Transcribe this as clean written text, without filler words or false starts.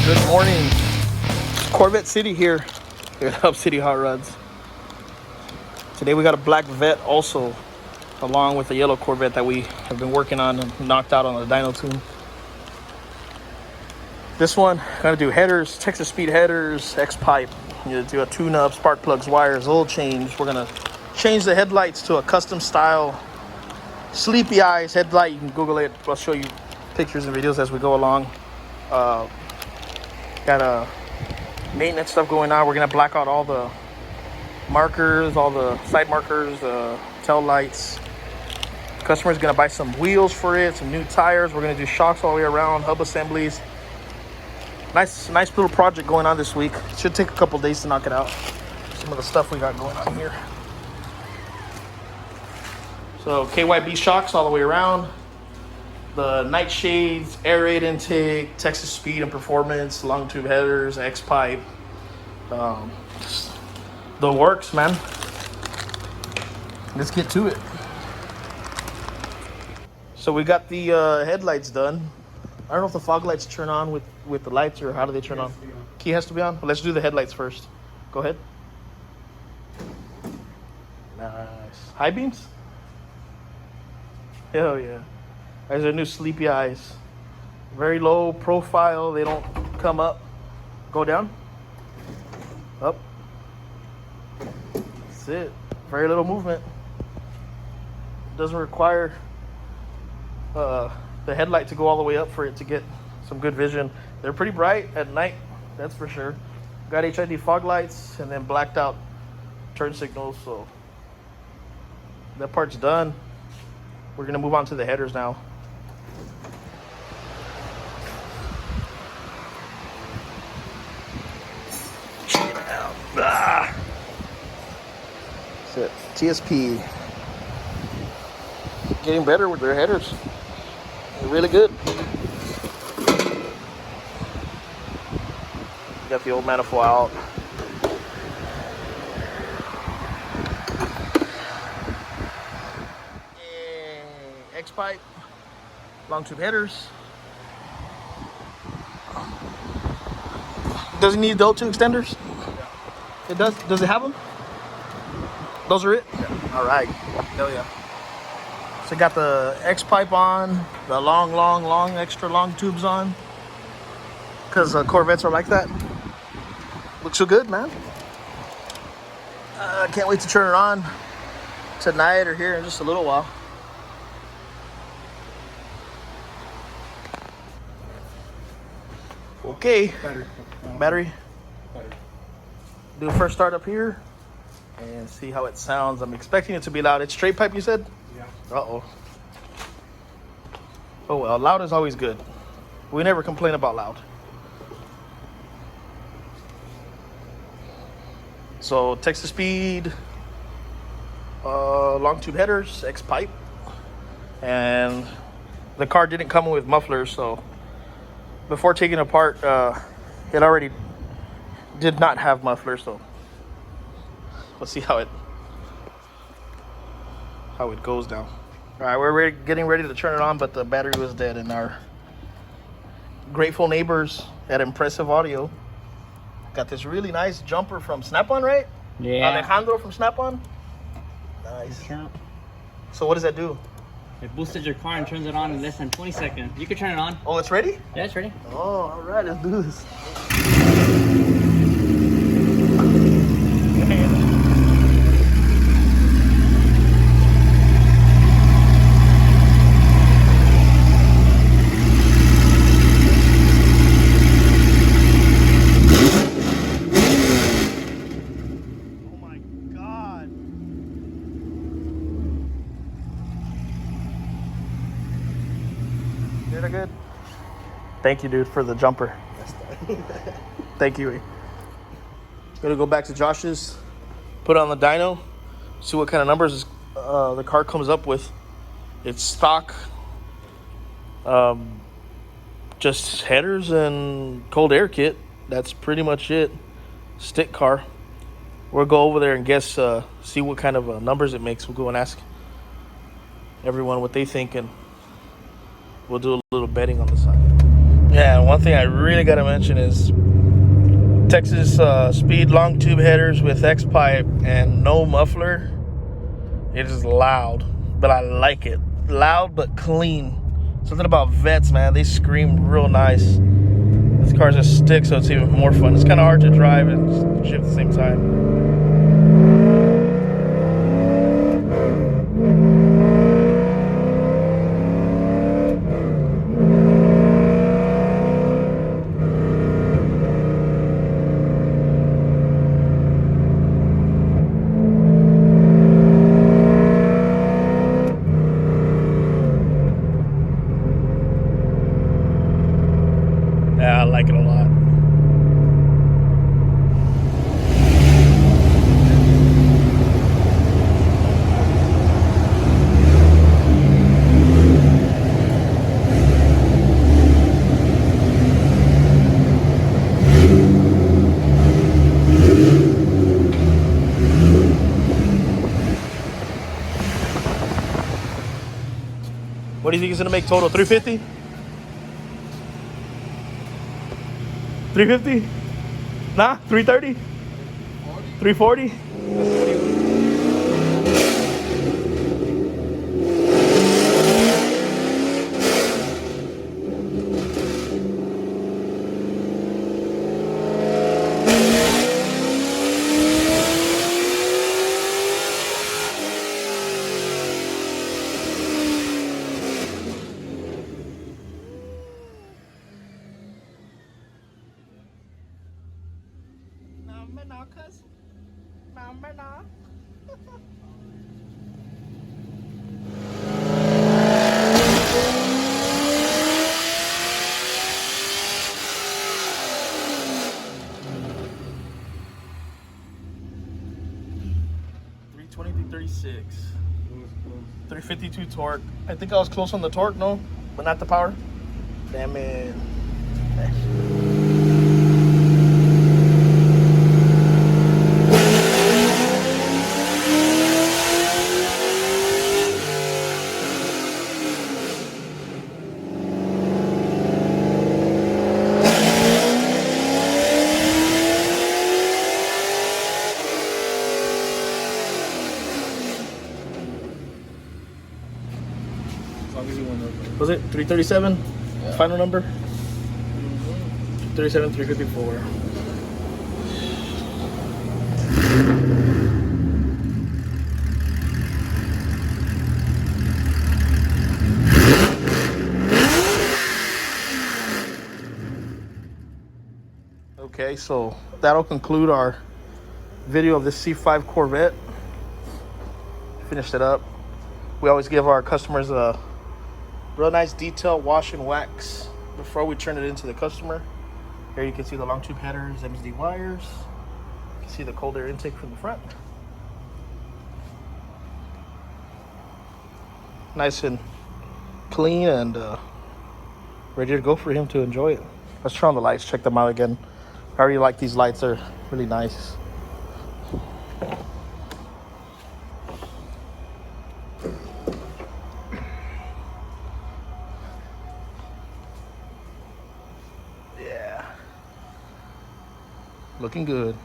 Good morning. Corvette City here at Hub City Hot Rods. Today we got a black Vette also, along with a yellow Corvette that we have been working on and knocked out on the dyno tune. This one, gonna do headers, Texas speed headers, X-pipe. You do a tune-up, spark plugs, wires, oil change. We're gonna change the headlights to a custom style sleepy eyes headlight. You can Google it. I'll show you pictures and videos as we go along. Got a maintenance stuff going on. We're gonna black out all the markers, all the side markers, tail lights. Customer's gonna buy some wheels for it, some new tires. We're gonna do shocks all the way around, hub assemblies. Nice little project going on this week. It should take a couple days to knock it out. Some of the stuff we got going on here. So KYB shocks all the way around. The night shades, air raid intake, Texas speed and performance, long tube headers, X-pipe. The works, man. Let's get to it. So we got the headlights done. I don't know if the fog lights turn on with the lights, or how do they turn on? Key has to be on? Well, let's do the headlights first. Go ahead. Nice. High beams? Hell yeah. These are new sleepy eyes. Very low profile. They don't come up. Go down. Up. That's it. Very little movement. Doesn't require the headlight to go all the way up for it to get some good vision. They're pretty bright at night, that's for sure. Got HID fog lights and then blacked out turn signals. So that part's done. We're gonna move on to the headers now. Check it out. That's it. TSP. Getting better with their headers. They're really good. Got the old manifold out. X-pipe, long tube headers. Does it need adult two extenders? Yeah. It does. Does it have them? Those are it? Yeah. All right. Hell yeah. So got the X-pipe on, the long, extra long tubes on. Because Corvettes are like that. Looks so good, man. Can't wait to turn it on tonight or here in just a little while. Okay. Battery. Do a first start up here and see how it sounds. I'm expecting it to be loud. It's straight pipe, you said? Yeah. Uh-oh. Oh well, loud is always good. We never complain about loud. So Texas speed, long tube headers, X-pipe, and the car didn't come with mufflers, so before taking it apart, it already did not have mufflers. So let's see how it goes now. All right, we're getting ready to turn it on, but the battery was dead, and our grateful neighbors at Impressive Audio got this really nice jumper from Snap-on, right? Yeah. Alejandro from Snap-on. Nice. So what does that do? It boosted your car and turns it on in less than 20 seconds. You can turn it on. Oh, it's ready? Yeah, it's ready. Oh, all right, let's do this. Good. Thank you, dude, for the jumper. Thank you. Gonna go back to Josh's, put on the dyno, see what kind of numbers the car comes up with. It's stock, just headers and cold air kit. That's pretty much it. Stick car. We'll go over there and guess, see what kind of numbers it makes. We'll go and ask everyone what they think, and we'll do a little betting on the side. Yeah, one thing I really gotta mention is Texas Speed long tube headers with X pipe and no muffler. It is loud, but I like it. Loud but clean. Something about Vettes, man. They scream real nice. This car's a stick, so it's even more fun. It's kind of hard to drive and shift at the same time. Yeah, I like it a lot. What do you think it's gonna make total? 350? 350? Nah, 330? 340? No, cuz. No. 336. 352 torque. I think I was close on the torque, no? But not the power. Damn it. Was it 337? Yeah. Final number? 337, 354. Okay, so that'll conclude our video of this C5 Corvette. Finished it up. We always give our customers a real nice detail wash and wax before we turn it into the customer. Here you can see the long tube headers, MSD wires. You can see the cold air intake from the front. Nice and clean and ready to go for him to enjoy it. Let's turn on the lights, check them out again. I already like these lights, they're really nice. Yeah. Looking good.